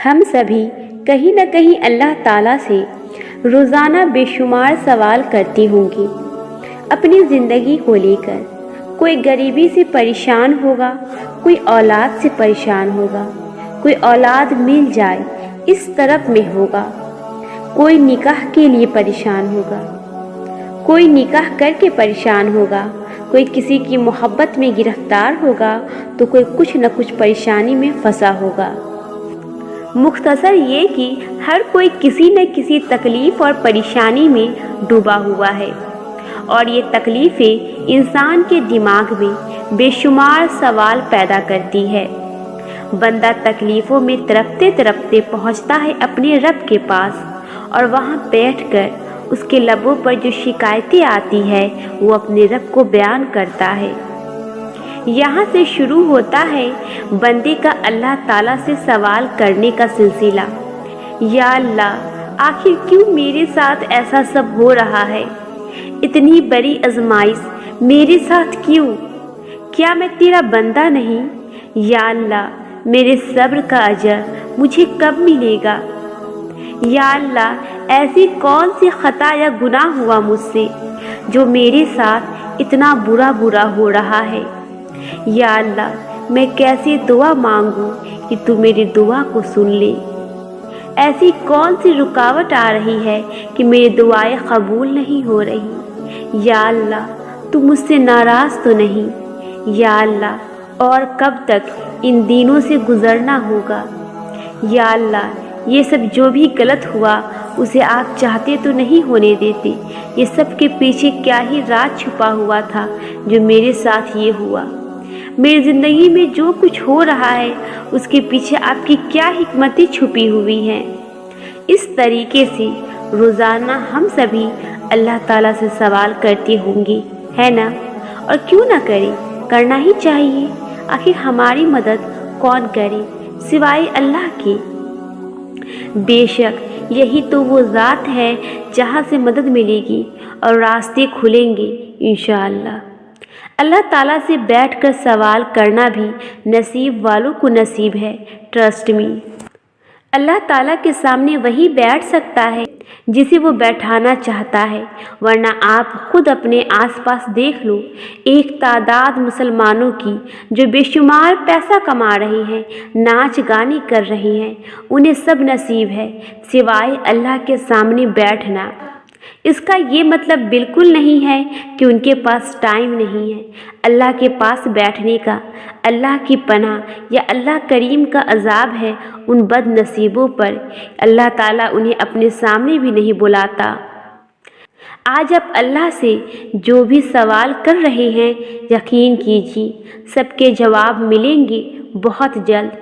हम सभी कहीं न कहीं अल्लाह ताला से रोज़ाना बेशुमार सवाल करती होंगी अपनी ज़िंदगी को लेकर। कोई गरीबी से परेशान होगा, कोई औलाद से परेशान होगा, कोई औलाद मिल जाए इस तरफ में होगा, कोई निकाह के लिए परेशान होगा, कोई निकाह करके परेशान होगा, कोई किसी की मोहब्बत में गिरफ्तार होगा, तो कोई कुछ न कुछ परेशानी में फंसा होगा। मुख्तसर ये कि हर कोई किसी न किसी तकलीफ़ और परेशानी में डूबा हुआ है, और ये तकलीफ़ें इंसान के दिमाग में बेशुमार सवाल पैदा करती है। बंदा तकलीफ़ों में तड़पते तड़पते पहुँचता है अपने रब के पास, और वहाँ बैठकर उसके लबों पर जो शिकायतें आती है वो अपने रब को बयान करता है। यहाँ से शुरू होता है बंदे का अल्लाह ताला से सवाल करने का सिलसिला। या अल्लाह, आखिर क्यों मेरे साथ ऐसा सब हो रहा है? इतनी बड़ी आजमाइश मेरे साथ क्यों? क्या मैं तेरा बंदा नहीं? या अल्लाह, मेरे सब्र का अजर मुझे कब मिलेगा? या अल्लाह, ऐसी कौन सी खता या गुनाह हुआ मुझसे जो मेरे साथ इतना बुरा हो रहा है? या अल्लाह, मैं कैसे दुआ मांगूं कि तू मेरी दुआ को सुन ले? ऐसी कौन सी रुकावट आ रही है कि मेरी दुआएं कबूल नहीं हो रही? या अल्लाह, तू मुझसे नाराज़ तो नहीं? या अल्लाह, और कब तक इन दिनों से गुज़रना होगा? या अल्लाह, ये सब जो भी गलत हुआ उसे आप चाहते तो नहीं होने देते। ये सब के पीछे क्या ही राज छुपा हुआ था जो मेरे साथ ये हुआ? मेरी ज़िंदगी में जो कुछ हो रहा है उसके पीछे आपकी क्या हिकमतें छुपी हुई हैं? इस तरीके से रोज़ाना हम सभी अल्लाह ताला से सवाल करते होंगे, है ना? और क्यों ना करें, करना ही चाहिए। आखिर हमारी मदद कौन करे सिवाय अल्लाह के? बेशक यही तो वो ज़ात है जहाँ से मदद मिलेगी और रास्ते खुलेंगे इंशाअल्लाह। अल्लाह ताला से बैठकर सवाल करना भी नसीब वालों को नसीब है। ट्रस्ट मी, अल्लाह ताला के सामने वही बैठ सकता है जिसे वो बैठाना चाहता है, वरना आप खुद अपने आसपास देख लो। एक तादाद मुसलमानों की जो बेशुमार पैसा कमा रही हैं, नाच गाने कर रही हैं, उन्हें सब नसीब है सिवाय अल्लाह के सामने बैठना। इसका ये मतलब बिल्कुल नहीं है कि उनके पास टाइम नहीं है अल्लाह के पास बैठने का। अल्लाह की पनाह या अल्लाह करीम का अजाब है उन बदनसीबों पर। अल्लाह ताला उन्हें अपने सामने भी नहीं बुलाता। आज आप अल्लाह से जो भी सवाल कर रहे हैं, यकीन कीजिए सबके जवाब मिलेंगे बहुत जल्द।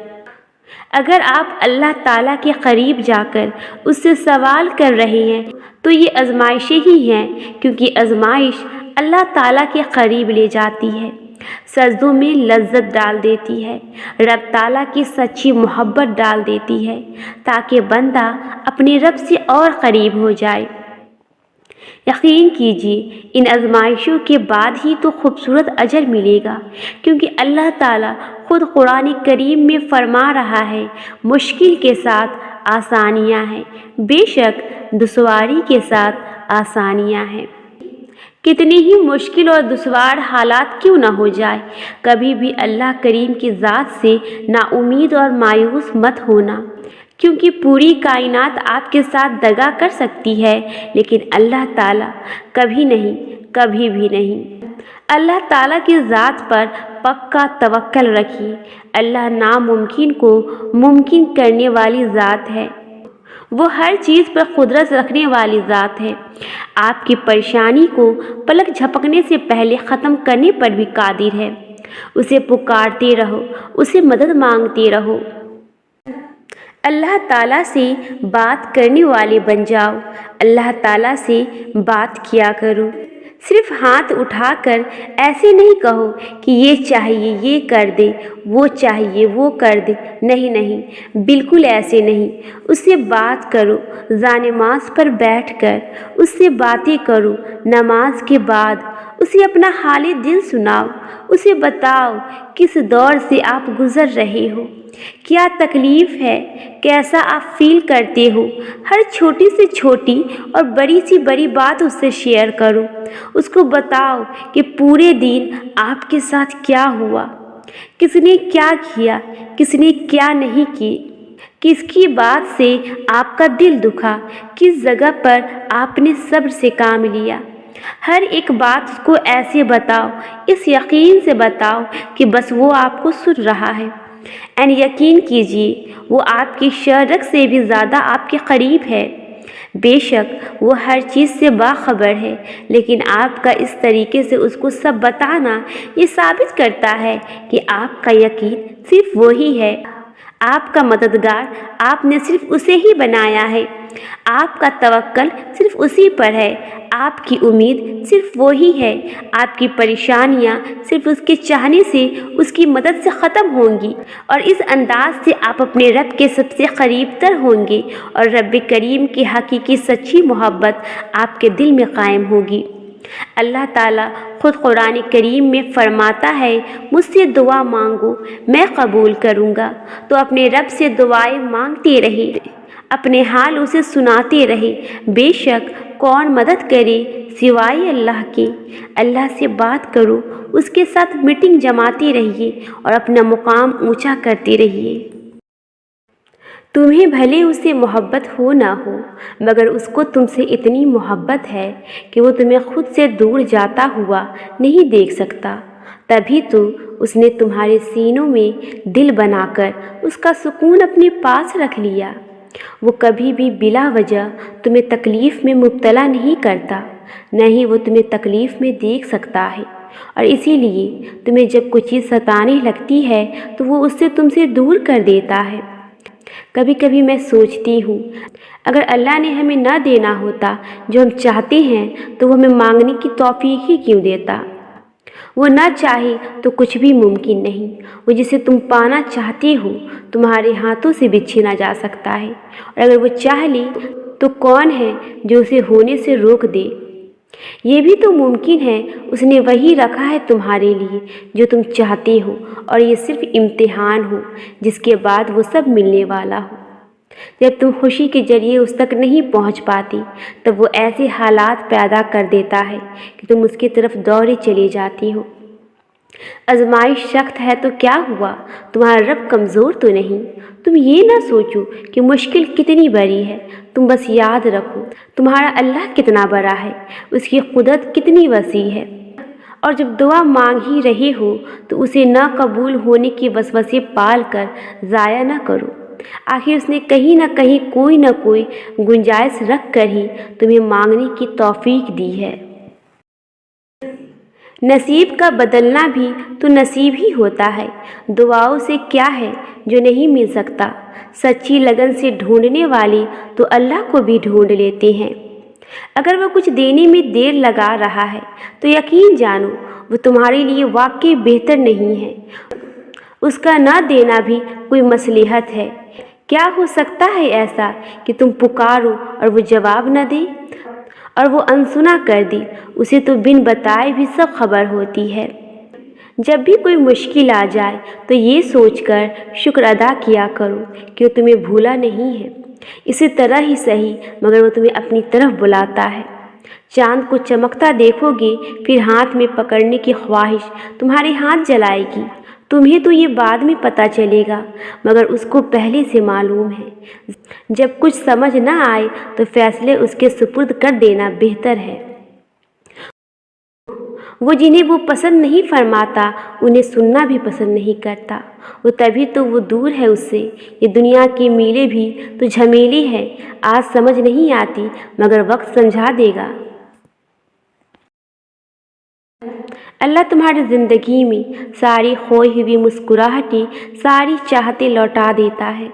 अगर आप अल्लाह ताला के करीब जाकर उससे सवाल कर रहे हैं तो ये आजमाइशें ही हैं, क्योंकि आजमाइश अल्लाह ताला के करीब ले जाती है, सजदों में लज्जत डाल देती है, रब ताला की सच्ची मोहब्बत डाल देती है, ताकि बंदा अपने रब से और करीब हो जाए। यकीन कीजिए इन आजमाइशों के बाद ही तो खूबसूरत अजर मिलेगा, क्योंकि अल्लाह ताला खुद कुरान करीम में फरमा रहा है, मुश्किल के साथ आसानियाँ हैं, बेशक दुश्वारी के साथ आसानियाँ हैं। कितनी ही मुश्किल और दुश्वार हालात क्यों ना हो जाए, कभी भी अल्लाह करीम की ज़ात से नाउमीद और मायूस मत होना, क्योंकि पूरी कायनात आपके साथ दगा कर सकती है, लेकिन अल्लाह ताला कभी नहीं, कभी भी नहीं। अल्लाह ताला की ज़ात पर पक्का तवक्कल रखिए। अल्लाह नामुमकिन को मुमकिन करने वाली ज़ात है। वो हर चीज़ पर कुदरत रखने वाली ज़ात है। आपकी परेशानी को पलक झपकने से पहले ख़त्म करने पर भी कादिर है। उसे पुकारते रहो, उसे मदद मांगते रहो। अल्लाह ताला से बात करने वाले बन जाओ। अल्लाह ताला से बात किया करो। सिर्फ हाथ उठाकर ऐसे नहीं कहो कि ये चाहिए ये कर दे, वो चाहिए वो कर दे। नहीं नहीं, बिल्कुल ऐसे नहीं। उससे बात करो, जानमाज़ पर बैठकर उससे बातें करो, नमाज के बाद उसे अपना हाल दिल सुनाओ, उसे बताओ किस दौर से आप गुजर रहे हो, क्या तकलीफ़ है, कैसा आप फील करते हो। हर छोटी से छोटी और बड़ी सी बड़ी बात उससे शेयर करो। उसको बताओ कि पूरे दिन आपके साथ क्या हुआ, किसने क्या किया, किसने क्या नहीं की, किसकी बात से आपका दिल दुखा, किस जगह पर आपने सब्र से काम लिया। हर एक बात उसको ऐसे बताओ, इस यकीन से बताओ कि बस वो आपको सुन रहा है। एंड यकीन कीजिए वो आपकी शर्रक से भी ज़्यादा आपके करीब है। बेशक वो हर चीज़ से बाखबर है, लेकिन आपका इस तरीके से उसको सब बताना ये साबित करता है कि आपका यकीन सिर्फ वही है, आपका मददगार आपने सिर्फ उसे ही बनाया है, आपका तवक्कल सिर्फ उसी पर है, आपकी उम्मीद सिर्फ वही है, आपकी परेशानियां सिर्फ उसके चाहने से, उसकी मदद से ख़त्म होंगी और इस अंदाज से आप अपने रब के सबसे करीब तर होंगे और रब करीम की हकीकी सच्ची मोहब्बत आपके दिल में कायम होगी। अल्लाह ताला खुद कुरान करीम में फरमाता है, मुझसे दुआ मांगो मैं कबूल करूँगा। तो अपने रब से दुआएं मांगते रहे, अपने हाल उसे सुनाते रहे। बेशक कौन मदद करे सिवाय अल्लाह के। अल्लाह से बात करो, उसके साथ मीटिंग जमाते रहिए और अपना मुकाम ऊंचा करते रहिए। तुम्हें भले उससे मोहब्बत हो ना हो, मगर उसको तुमसे इतनी मोहब्बत है कि वो तुम्हें खुद से दूर जाता हुआ नहीं देख सकता। तभी तो उसने तुम्हारे सीनों में दिल बनाकर उसका सुकून अपने पास रख लिया। वो कभी भी बिला वजह तुम्हें तकलीफ़ में मुब्तला नहीं करता, न ही वो तुम्हें तकलीफ़ में देख सकता है। और इसीलिए तुम्हें जब कोई चीज़ सताने लगती है तो वो उससे तुमसे दूर कर देता है। कभी कभी मैं सोचती हूँ, अगर अल्लाह ने हमें ना देना होता जो हम चाहते हैं तो वो हमें मांगने की तौफीक ही क्यों देता। वो ना चाहे तो कुछ भी मुमकिन नहीं। वो जिसे तुम पाना चाहते हो तुम्हारे हाथों से भी छीना जा सकता है, और अगर वो चाह ले तो कौन है जो उसे होने से रोक दे। ये भी तो मुमकिन है, उसने वही रखा है तुम्हारे लिए जो तुम चाहते हो, और ये सिर्फ इम्तिहान हो जिसके बाद वो सब मिलने वाला हो। जब तुम खुशी के जरिए उस तक नहीं पहुंच पाती तब वो ऐसे हालात पैदा कर देता है कि तुम उसकी तरफ दौड़े चली जाती हो। आजमाइश सख्त है तो क्या हुआ, तुम्हारा रब कमज़ोर तो नहीं। तुम ये ना सोचो कि मुश्किल कितनी बड़ी है, तुम बस याद रखो तुम्हारा अल्लाह कितना बड़ा है, उसकी कुदरत कितनी वसी है। और जब दुआ मांग ही रहे हो तो उसे ना कबूल होने की वसवसे पाल कर ज़ाया ना करो। आखिर उसने कहीं ना कहीं कोई ना कोई गुंजाइश रख कर ही तुम्हें मांगने की तौफीक दी है। नसीब का बदलना भी तो नसीब ही होता है। दुआओं से क्या है जो नहीं मिल सकता। सच्ची लगन से ढूंढने वाले तो अल्लाह को भी ढूंढ लेते हैं। अगर वह कुछ देने में देर लगा रहा है तो यकीन जानो वो तुम्हारे लिए वाकई बेहतर नहीं है। उसका ना देना भी कोई मसलहत है। क्या हो सकता है ऐसा कि तुम पुकारो और वो जवाब न दे और वो अनसुना कर दे। उसे तो बिन बताए भी सब खबर होती है। जब भी कोई मुश्किल आ जाए तो ये सोचकर शुक्र अदा किया करो कि वो तुम्हें भूला नहीं है। इसी तरह ही सही मगर वो तुम्हें अपनी तरफ बुलाता है। चांद को चमकता देखोगे फिर हाथ में पकड़ने की ख्वाहिश तुम्हारे हाथ जलाएगी। तुम्हें तो ये बाद में पता चलेगा मगर उसको पहले से मालूम है। जब कुछ समझ ना आए तो फैसले उसके सुपुर्द कर देना बेहतर है। वो जिन्हें वो पसंद नहीं फरमाता उन्हें सुनना भी पसंद नहीं करता। वो तभी तो वो दूर है उससे। ये दुनिया की मीलें भी तो झमेली है। आज समझ नहीं आती मगर वक्त समझा देगा। अल्लाह तुम्हारी ज़िंदगी में सारी खोई हुई मुस्कुराहटें, सारी चाहतें लौटा देता है।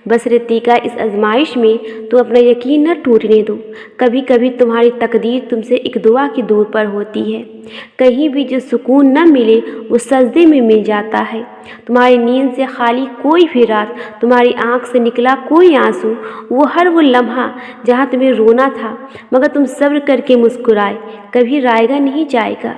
बस रतीका इस आजमाइश में तो अपना यकीन न टूटने दो। कभी कभी तुम्हारी तकदीर तुमसे एक दुआ की दूर पर होती है। कहीं भी जो सुकून न मिले वो सजदे में मिल जाता है। तुम्हारी नींद से खाली कोई भी रात, तुम्हारी आँख से निकला कोई आंसू, वो हर वो लम्हा जहाँ तुम्हें रोना था मगर तुम सब्र करके मुस्कुराए, कभी रायगा नहीं जाएगा।